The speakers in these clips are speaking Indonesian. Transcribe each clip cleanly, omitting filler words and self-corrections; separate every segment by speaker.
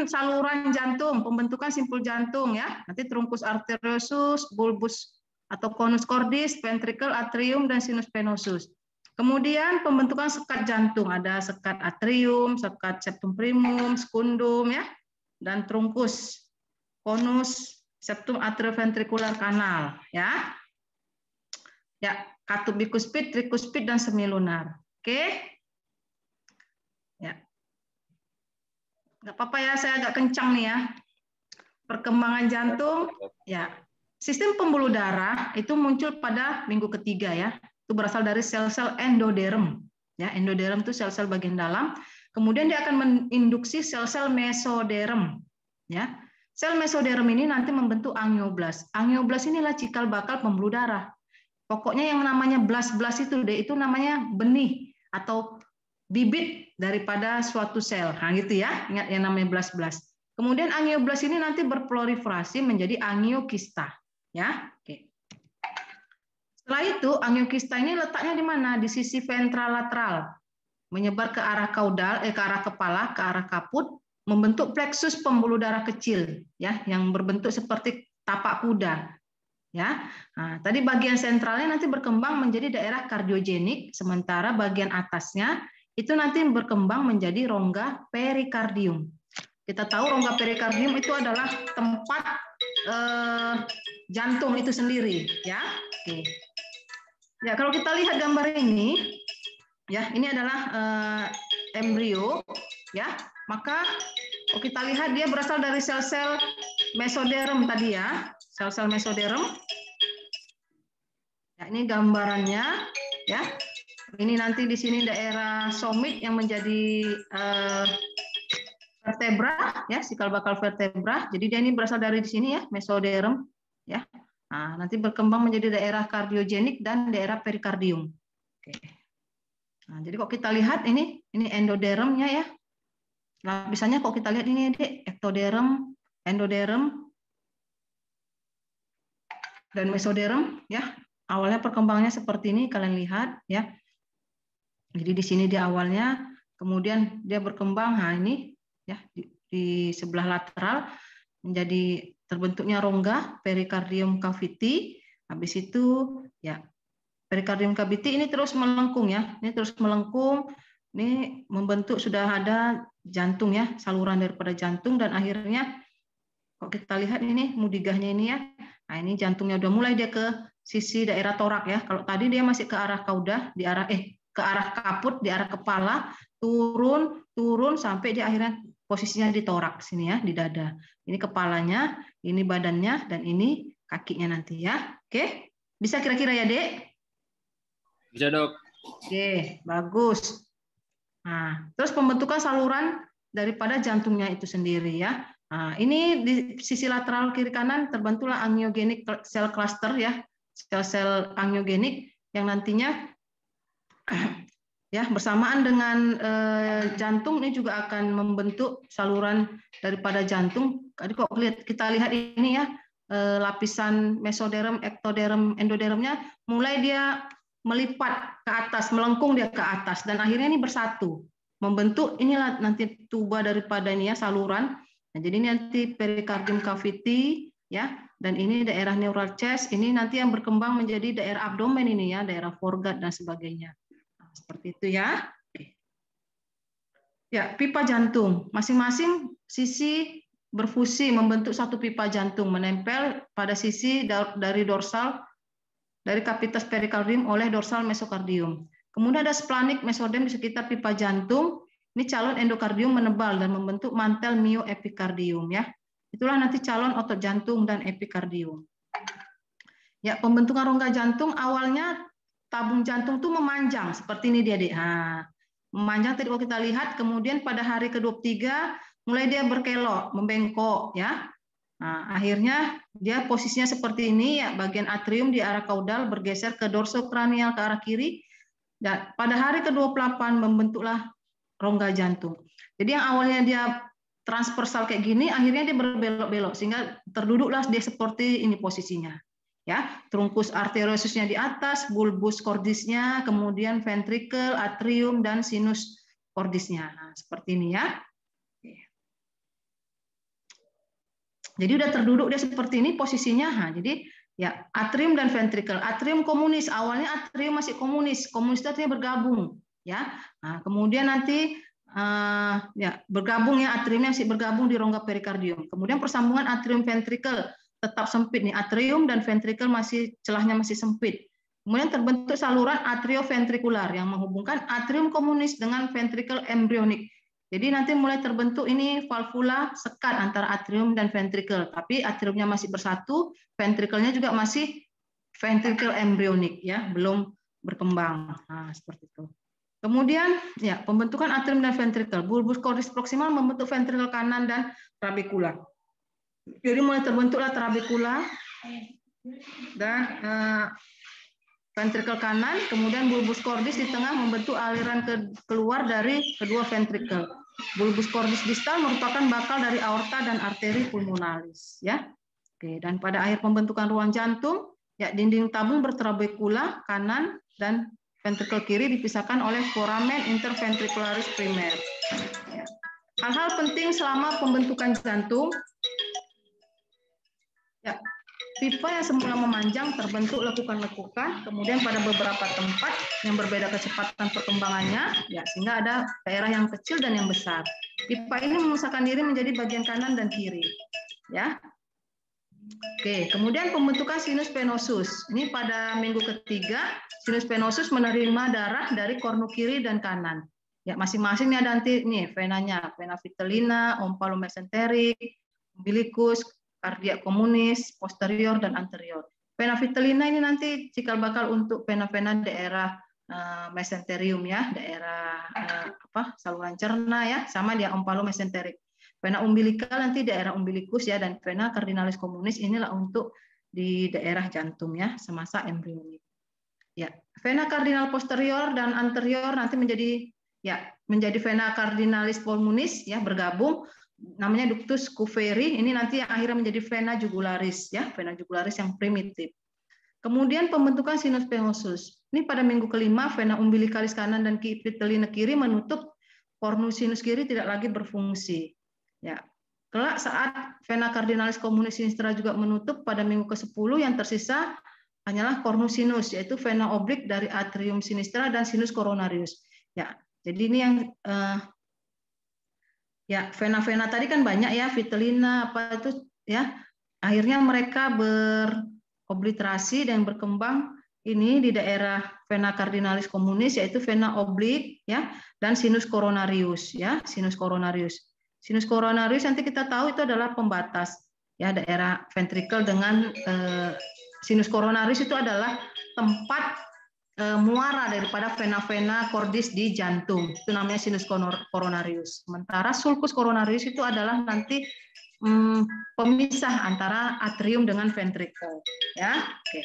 Speaker 1: saluran jantung, pembentukan simpul jantung ya. Nanti trunkus arteriosus, bulbus atau conus cordis, ventricle, atrium, dan sinus venosus. Kemudian pembentukan sekat jantung, ada sekat atrium, sekat septum primum, secundum ya, dan trunkus, conus, septum atrioventricular kanal ya. Ya, katup bikuspid, trikuspid, dan semilunar. Oke. Ya. Nggak apa-apa ya, saya agak kencang nih ya. Perkembangan jantung, ya. Sistem pembuluh darah itu muncul pada minggu ketiga ya. Itu berasal dari sel-sel endoderm. Ya, endoderm itu sel-sel bagian dalam. Kemudian dia akan menginduksi sel-sel mesoderm. Ya. Sel mesoderm ini nanti membentuk angioblas. Angioblas inilah cikal bakal pembuluh darah. Pokoknya yang namanya blas-blas itu deh, itu namanya benih atau bibit daripada suatu sel. Nah, gitu ya. Ingat yang namanya blas-blas. Kemudian angioblas ini nanti berproliferasi menjadi angiokista, ya. Oke. Setelah itu angiokista ini letaknya di mana? Di sisi ventrolateral, menyebar ke arah kaudal, ke arah kepala, ke arah kaput, membentuk plexus pembuluh darah kecil, ya, yang berbentuk seperti tapak kuda. Ya, nah, tadi bagian sentralnya nanti berkembang menjadi daerah kardiogenik, sementara bagian atasnya itu nanti berkembang menjadi rongga perikardium. Kita tahu rongga perikardium itu adalah tempat jantung itu sendiri, ya. Oke. Ya, kalau kita lihat gambar ini, ya, ini adalah embrio, ya. Maka kalau kita lihat dia berasal dari sel-sel mesoderm tadi ya, sel-sel mesoderm. Ya, ini gambarannya ya. Ini nanti di sini daerah somit yang menjadi vertebra ya, cikal bakal vertebra. Jadi dia ini berasal dari di sini ya, mesoderm ya. Nah, nanti berkembang menjadi daerah kardiogenik dan daerah perikardium. Oke. Nah, jadi kok kita lihat ini endodermnya ya. Lapisannya kok kita lihat ini ektoderm, endoderm, dan mesoderm ya. Awalnya perkembangannya seperti ini kalian lihat ya. Jadi di sini di awalnya, kemudian dia berkembang, nah ini ya di sebelah lateral menjadi terbentuknya rongga perikardium cavity. Habis itu ya perikardium cavity ini terus melengkung ya, ini terus melengkung, ini membentuk sudah ada jantung ya, saluran daripada jantung, dan akhirnya kalau kita lihat ini mudigahnya ini ya, nah ini jantungnya udah mulai dia ke sisi daerah torak ya. Kalau tadi dia masih ke arah kauda, di arah ke arah kaput, di arah kepala, turun sampai dia akhirnya posisinya di torak sini ya, di dada. Ini kepalanya, ini badannya, dan ini kakinya nanti ya. Oke, bisa kira-kira ya Dek?
Speaker 2: Bisa Dok.
Speaker 1: Oke, bagus. Nah, terus pembentukan saluran daripada jantungnya itu sendiri ya. Nah, ini di sisi lateral kiri kanan terbentuklah angiogenik sel cluster ya, sel-sel angiogenik yang nantinya ya bersamaan dengan jantung ini juga akan membentuk saluran daripada jantung. Tadi kok kita lihat ini ya, lapisan mesoderm, ektoderm, endodermnya mulai dia melipat ke atas, melengkung dia ke atas, dan akhirnya ini bersatu membentuk inilah nanti tuba daripada ini ya, saluran. Nah, jadi ini nanti perikardium cavity ya, dan ini daerah neural chest, ini nanti yang berkembang menjadi daerah abdomen ini ya, daerah foregut dan sebagainya. Nah, seperti itu ya. Ya, pipa jantung, masing-masing sisi berfusi membentuk satu pipa jantung menempel pada sisi dari dorsal dari cavitas perikardium oleh dorsal mesokardium. Kemudian ada splanik mesodem di sekitar pipa jantung. Ini calon endokardium menebal dan membentuk mantel myoepikardium ya. Itulah nanti calon otot jantung dan epikardium. Ya, pembentukan rongga jantung awalnya tabung jantung itu memanjang seperti ini dia, Dek. Nah, memanjang tadi kalau kita lihat, kemudian pada hari ke-23 mulai dia berkelok, membengkok ya. Nah, akhirnya dia posisinya seperti ini ya, bagian atrium di arah kaudal bergeser ke dorsokranial ke arah kiri. Dan pada hari ke-28 membentuklah rongga jantung. Jadi yang awalnya dia transversal kayak gini, akhirnya dia berbelok-belok sehingga terduduklah dia seperti ini posisinya. Ya, trunkus arteriosusnya di atas, bulbus cordisnya, kemudian ventricle, atrium, dan sinus cordisnya. Nah, seperti ini ya. Jadi udah terduduk dia seperti ini posisinya. Nah, jadi ya atrium dan ventricle. Atrium komunis, awalnya atrium masih komunis. Komunis itu artinya bergabung, ya. Nah, kemudian nanti ya bergabung ya, atriumnya masih bergabung di rongga perikardium. Kemudian persambungan atrium ventricle tetap sempit nih. Atrium dan ventricle masih celahnya masih sempit. Kemudian terbentuk saluran atrioventrikular yang menghubungkan atrium komunis dengan ventricle embryonik. Jadi nanti mulai terbentuk ini valvula sekat antara atrium dan ventricle, tapi atriumnya masih bersatu, ventricle-nya juga masih ventricle embryonik ya, belum berkembang. Nah, seperti itu. Kemudian ya, pembentukan atrium dan ventricle. Bulbus cordis proximal membentuk ventricle kanan dan trabekula. Jadi mulai terbentuklah trabekula dan ventricle kanan, kemudian bulbus cordis di tengah membentuk aliran keluar dari kedua ventricle. Bulbus cordis distal merupakan bakal dari aorta dan arteri pulmonalis, ya. Oke, dan pada akhir pembentukan ruang jantung, ya dinding tabung bertrabekula kanan dan ventricle kiri dipisahkan oleh foramen interventricularis primer. Ya. Hal-hal penting selama pembentukan jantung, ya. Pipa yang semula memanjang terbentuk lekukan-lekukan, kemudian pada beberapa tempat yang berbeda kecepatan perkembangannya, ya sehingga ada daerah yang kecil dan yang besar. Pipa ini memisahkan diri menjadi bagian kanan dan kiri, ya. Oke, kemudian pembentukan sinus venosus. Ini pada minggu ketiga, sinus venosus menerima darah dari kornu kiri dan kanan. Ya, masing-masing ada nanti nih venanya, vena vitellina, ompalomesenterik, umbilicus, kardiak komunis, posterior dan anterior. Vena vitellina ini nanti cikal bakal untuk vena-vena daerah mesenterium ya, daerah saluran cerna ya, sama dia ompalomesenterik. Vena umbilikal nanti daerah umbilikus ya, dan vena cardinalis komunis inilah untuk di daerah jantung ya, semasa embrionik. Ya, vena cardinal posterior dan anterior nanti menjadi vena cardinalis pulmonis ya, bergabung namanya ductus Cuveri, ini nanti yang akhirnya menjadi vena jugularis ya, vena jugularis yang primitif. Kemudian pembentukan sinus venosus. Ini pada minggu kelima, vena umbilikalis kanan dan vitellina kiri menutup kornu sinus kiri tidak lagi berfungsi. Ya. Kelak saat vena cardinalis komunis sinistra juga menutup pada minggu ke-10, yang tersisa hanyalah kornu sinus, yaitu vena oblik dari atrium sinistra dan sinus coronarius. Ya, jadi ini yang ya, vena-vena tadi kan banyak ya, vitellina apa itu ya. Akhirnya mereka berobliterasi dan berkembang ini di daerah vena cardinalis komunis, yaitu vena oblik ya, dan sinus coronarius ya, sinus coronarius. Sinus coronarius nanti kita tahu itu adalah pembatas ya, daerah ventricle dengan sinus coronarius itu adalah tempat muara daripada vena-vena cordis di jantung. Itu namanya sinus coronarius. Sementara sulcus coronarius itu adalah nanti pemisah antara atrium dengan ventricle. Ya, oke.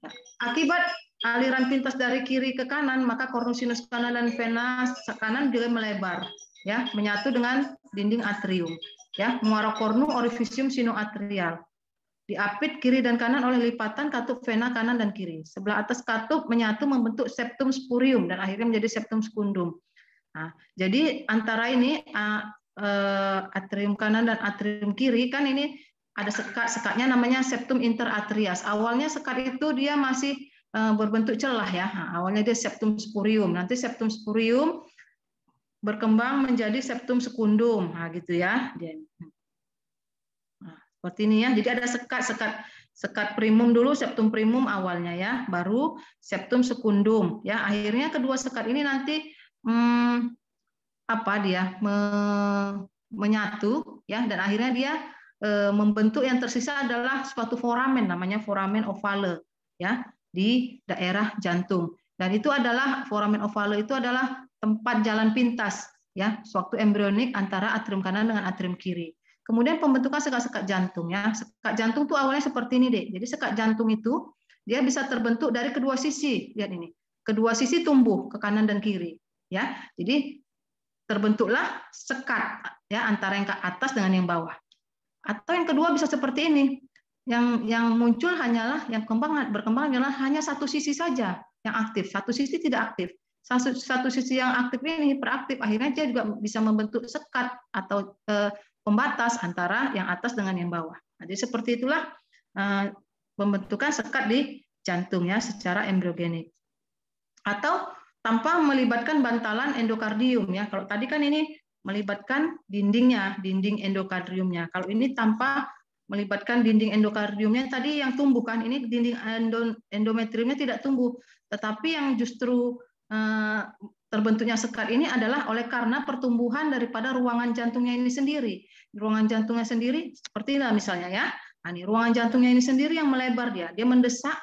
Speaker 1: Nah, akibat aliran pintas dari kiri ke kanan, maka kornu sinus kanan dan vena kanan juga melebar, ya, menyatu dengan dinding atrium. Ya, muara kornu orifisium sinoatrial. Diapit kiri dan kanan oleh lipatan katup vena kanan dan kiri. Sebelah atas katup menyatu membentuk septum spurium dan akhirnya menjadi septum secundum. Nah, jadi antara ini atrium kanan dan atrium kiri kan ini ada sekatnya namanya septum interatrias. Awalnya sekat itu dia masih berbentuk celah ya. Nah, awalnya dia septum spurium. Nanti septum spurium berkembang menjadi septum secundum. Nah, gitu ya. Seperti ini ya. Jadi ada sekat primum dulu, septum primum awalnya ya, baru septum secundum ya. Akhirnya kedua sekat ini nanti menyatu ya, dan akhirnya dia membentuk yang tersisa adalah suatu foramen namanya foramen ovale ya, di daerah jantung. Dan itu adalah foramen ovale itu adalah tempat jalan pintas ya, sewaktu embrionik antara atrium kanan dengan atrium kiri. Kemudian pembentukan sekat-sekat jantung ya. Sekat jantung itu awalnya seperti ini deh. Jadi sekat jantung itu dia bisa terbentuk dari kedua sisi. Lihat ini. Kedua sisi tumbuh ke kanan dan kiri ya. Jadi terbentuklah sekat ya, antara yang ke atas dengan yang bawah. Atau yang kedua bisa seperti ini. Yang muncul hanyalah yang berkembang adalah hanya satu sisi saja yang aktif, satu sisi tidak aktif. Satu sisi yang aktif ini hiperaktif, akhirnya dia juga bisa membentuk sekat atau pembatas antara yang atas dengan yang bawah. Jadi seperti itulah pembentukan sekat di jantung ya secara embriogenik. Atau tanpa melibatkan bantalan endokardium ya. Kalau tadi kan ini melibatkan dindingnya, dinding endokardiumnya. Kalau ini tanpa melibatkan dinding endokardiumnya, tadi yang tumbuh kan, ini dinding endometriumnya tidak tumbuh, tetapi yang justru terbentuknya sekat ini adalah oleh karena pertumbuhan daripada ruangan jantungnya ini sendiri. Ruangan jantungnya sendiri seperti ini misalnya ya. Nah, ini ruangan jantungnya ini sendiri yang melebar dia mendesak,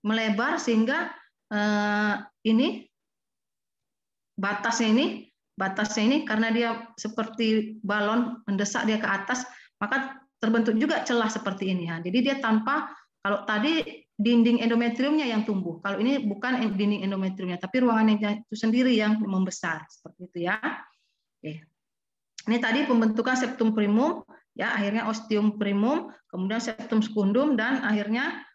Speaker 1: melebar sehingga ini batasnya ini karena dia seperti balon mendesak dia ke atas, maka terbentuk juga celah seperti ini ya. Jadi dia tanpa, kalau tadi dinding endometriumnya yang tumbuh, kalau ini bukan dinding endometriumnya, tapi ruangannya itu sendiri yang membesar seperti itu ya. Oke. Ini tadi pembentukan septum primum ya, akhirnya ostium primum, kemudian septum secundum dan akhirnya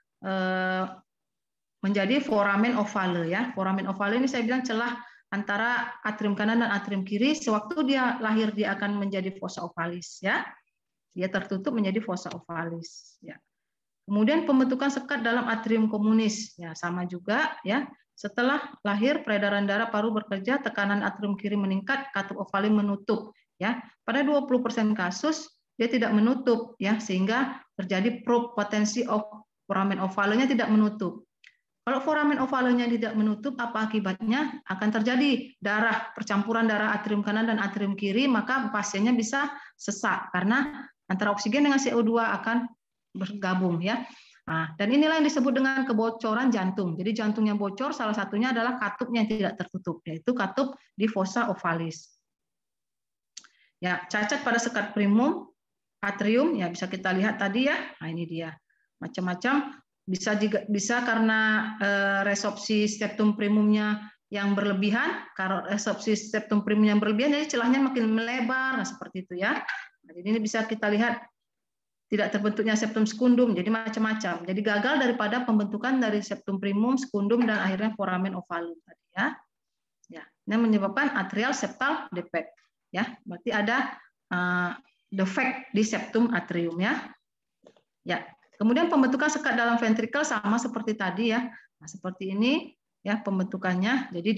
Speaker 1: menjadi foramen ovale ya. Foramen ovale ini saya bilang celah antara atrium kanan dan atrium kiri. Sewaktu dia lahir dia akan menjadi fossa ovalis ya. Dia tertutup menjadi fossa ovalis ya. Kemudian pembentukan sekat dalam atrium communis ya, sama juga ya. Setelah lahir peredaran darah paru bekerja, tekanan atrium kiri meningkat, katup ovale menutup ya. Pada 20% kasus dia tidak menutup ya, sehingga terjadi potensi foramen ovalenya tidak menutup. Kalau foramen ovalenya tidak menutup, apa akibatnya? Akan terjadi percampuran darah atrium kanan dan atrium kiri, maka pasiennya bisa sesak karena antara oksigen dengan CO2 akan bergabung ya. Nah, dan inilah yang disebut dengan kebocoran jantung. Jadi jantungnya bocor, salah satunya adalah katupnya yang tidak tertutup, yaitu katup di fossa ovalis. Ya, cacat pada sekat primum, atrium ya bisa kita lihat tadi ya. Nah, ini dia. Macam-macam, bisa karena resorpsi septum primumnya yang berlebihan. Kalau resorpsi septum primum yang berlebihan, jadi celahnya makin melebar, nah seperti itu ya. Nah, jadi ini bisa kita lihat tidak terbentuknya septum secundum, jadi macam-macam. Jadi gagal daripada pembentukan dari septum primum, secundum dan akhirnya foramen ovalum tadi ya. Ya, ini menyebabkan atrial septal defect ya. Berarti ada defect di septum atrium ya. Ya. Kemudian pembentukan sekat dalam ventrikel sama seperti tadi ya. Nah, seperti ini ya pembentukannya. Jadi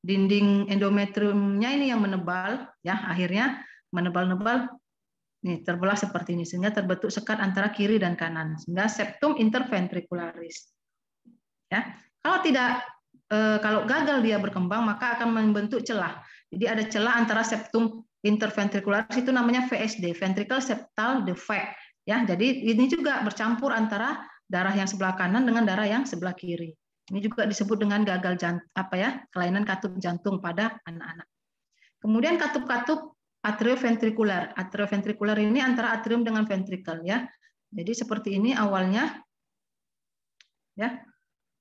Speaker 1: dinding endometriumnya ini yang menebal ya, akhirnya menebal-nebal nih terbelah seperti ini sehingga terbentuk sekat antara kiri dan kanan sehingga septum interventricularis. Ya. Kalau gagal dia berkembang maka akan membentuk celah. Jadi ada celah antara septum interventricularis itu namanya VSD, ventricle septal defect ya. Jadi ini juga bercampur antara darah yang sebelah kanan dengan darah yang sebelah kiri. Ini juga disebut dengan gagal kelainan katup jantung pada anak-anak. Kemudian katup-katup atrioventrikular. Atrioventrikular ini antara atrium dengan ventricle ya. Jadi seperti ini awalnya ya.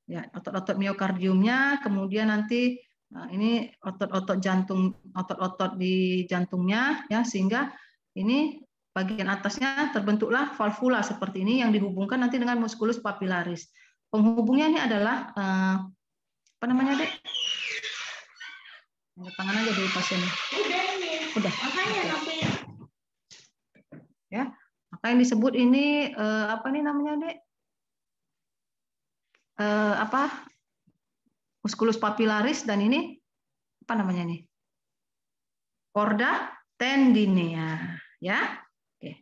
Speaker 1: Ya, otot-otot miokardiumnya, kemudian nanti ini otot-otot jantung, otot-otot di jantungnya ya, sehingga ini bagian atasnya terbentuklah valvula seperti ini yang dihubungkan nanti dengan musculus papillaris. Penghubungnya ini adalah apa namanya, Dek? Tangan aja dulu pasiennya. Udah. Okay. Ya, maka yang disebut ini apa nih namanya, Dek? Musculus papillaris dan ini apa namanya nih? Chorda tendinea, ya. Oke.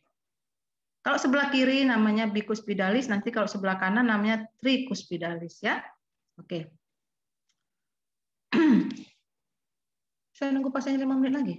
Speaker 1: Kalau sebelah kiri namanya bicuspidalis, nanti kalau sebelah kanan namanya tricuspidalis, ya. Oke. Saya nunggu pasiennya 5 menit lagi.